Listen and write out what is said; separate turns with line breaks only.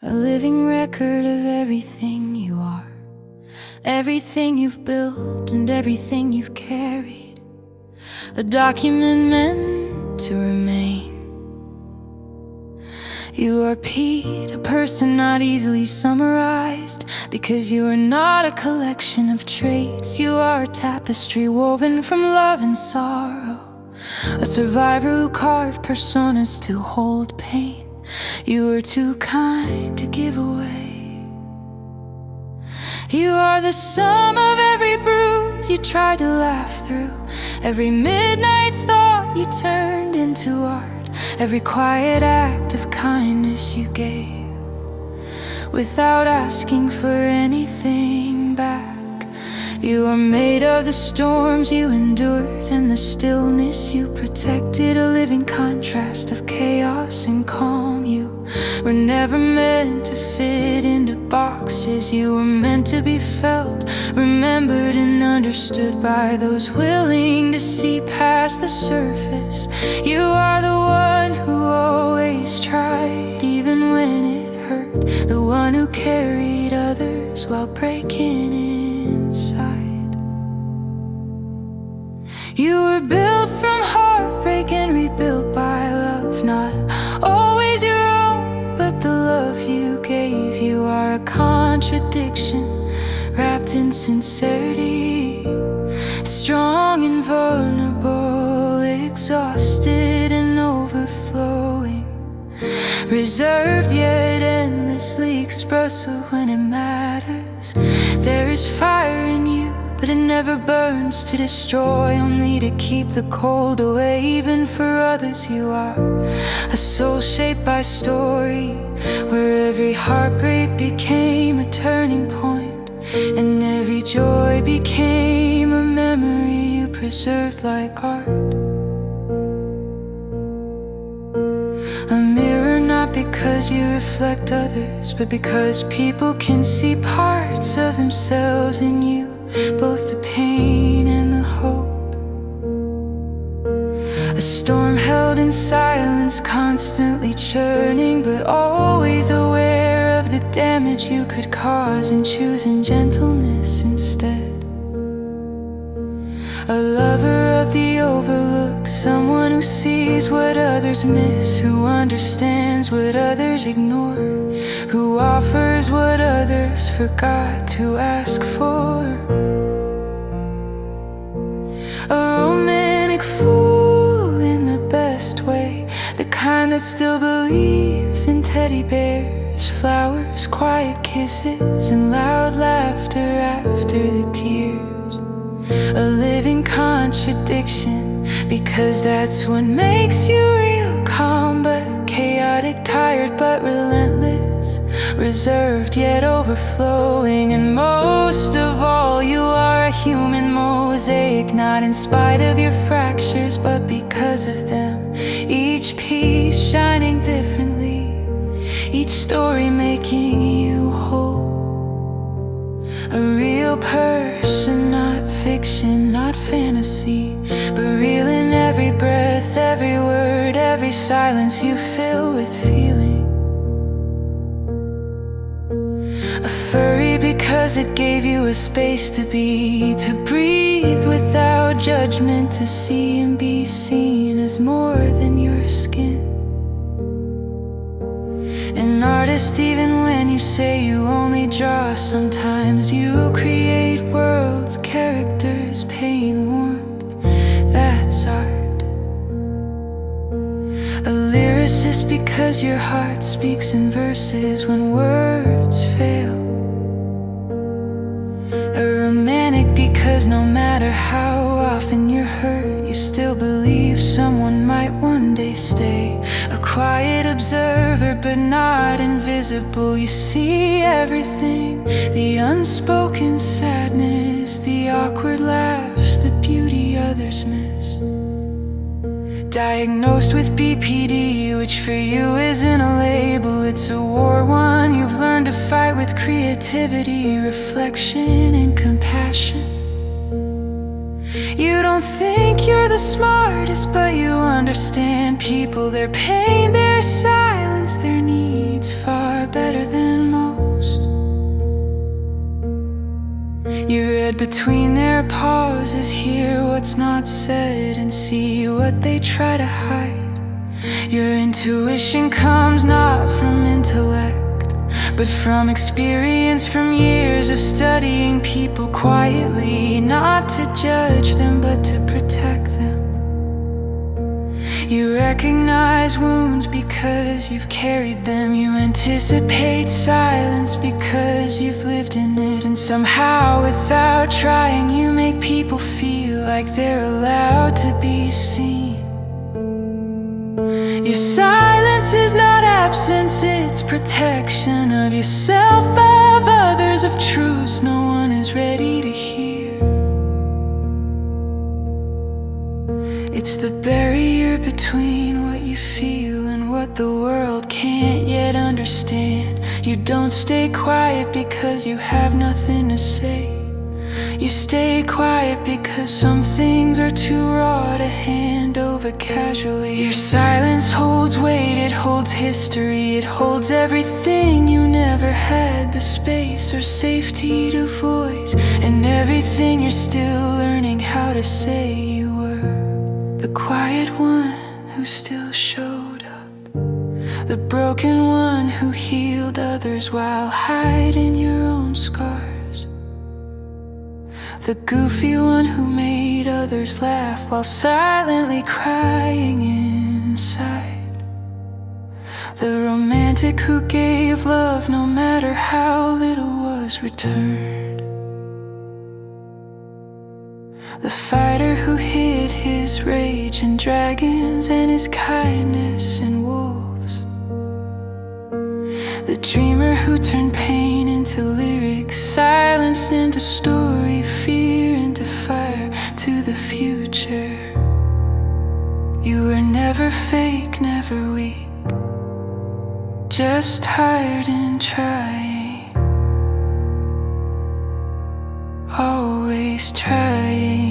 a living record of everything you are, everything you've built and everything you've carried, a document meant to remain. You are Pete, a person not easily summarized, because you are not a collection of traits. You are a tapestry woven from love and sorrow, a survivor who carved personas to hold pain. You are too kind to give away. You are the sum of every bruise you tried to laugh through, every midnight thought you turned into art, every quiet act of kindness you gave without asking for anything back. You are made of the storms you endured and the stillness you protected, a living contrast of chaos and calm. You were never meant to fit into boxes. You were meant to be felt, remembered and understood by those willing to see past the surface. You are the one who always tried, even when it hurt, the one who carried others while breaking inside. You were built from heartbreak and rebuilt by love, not always your own, but the love you gave. You are a contradiction wrapped in sincerity, strong and vulnerable, exhausted and overflowing, reserved yet endlessly expressive when it matters. There is fire in you, but it never burns to destroy, only to keep the cold away. Even for others you are a soul shaped by story, where every heartbreak became a turning point, and every joy became a memory you preserved like art. A mirror not because you reflect others, but because people can see parts of themselves in you, both the pain and the hope. A storm held in silence, constantly churning, but always aware of the damage you could cause, and choosing gentleness instead. A lover of the overlooked, someone who sees what others miss, who understands what others ignore, who offers what others forgot to ask for. A romantic fool in the best way, the kind that still believes in teddy bears, flowers, quiet kisses, and loud laughter after the tears. A living contradiction, because that's what makes you real. Calm but chaotic, tired but relentless, reserved yet overflowing. And most of all, you are a human mosaic, not in spite of your fractures, but because of them. Each piece shining differently, each story making you whole. A real person, not fiction, not fantasy, but real in every breath, every word, every silence you fill with feeling. A furry because it gave you a space to be, to breathe without judgment, to see and be seen as more than your skin. An artist even when you say you only draw. Sometimes you create worlds, characters, pain, warmth. That's art. A lyricist because your heart speaks in verses when words fail. A romantic because no matter how often you're hurt, you still believe someone might one day stay. A quiet observer but not invisible, you see everything, the unspoken sadness, the awkward laughs, the beauty others miss. Diagnosed with BPD, which for you isn't a label, it's a war one you've learned to fight with creativity, reflection and compassion. You don't think you're the smartest, but you understand people, their pain, their silence, their needs far better than read between their pauses, hear what's not said and see what they try to hide. Your intuition comes not from intellect, but from experience, from years of studying people quietly, not to judge them, but to protect them. You recognize wounds because you've carried them. You anticipate silence because you've lived in it. And somehow, without trying, you make people feel like they're allowed to be seen. Your silence is not absence, it's protection of yourself, of others, of truths no one is ready to hear. It's the barrier between what you feel and what the world can't yet understand. You don't stay quiet because you have nothing to say. You stay quiet because some things are too raw to hand over casually. Your silence holds weight, it holds history, it holds everything you never had the space or safety to voice, and everything you're still learning how to say you were. The quiet one who still showed up, the broken one who healed others while hiding your own scars, the goofy one who made others laugh while silently crying inside, the romantic who gave love no matter how little was returned, the fighter who hid his rage in dragons and his kindness in wolves, the dreamer who turned pain into lyrics, silence into story, fear into fire, to the future. You were never fake, never weak, just tired and trying, always trying.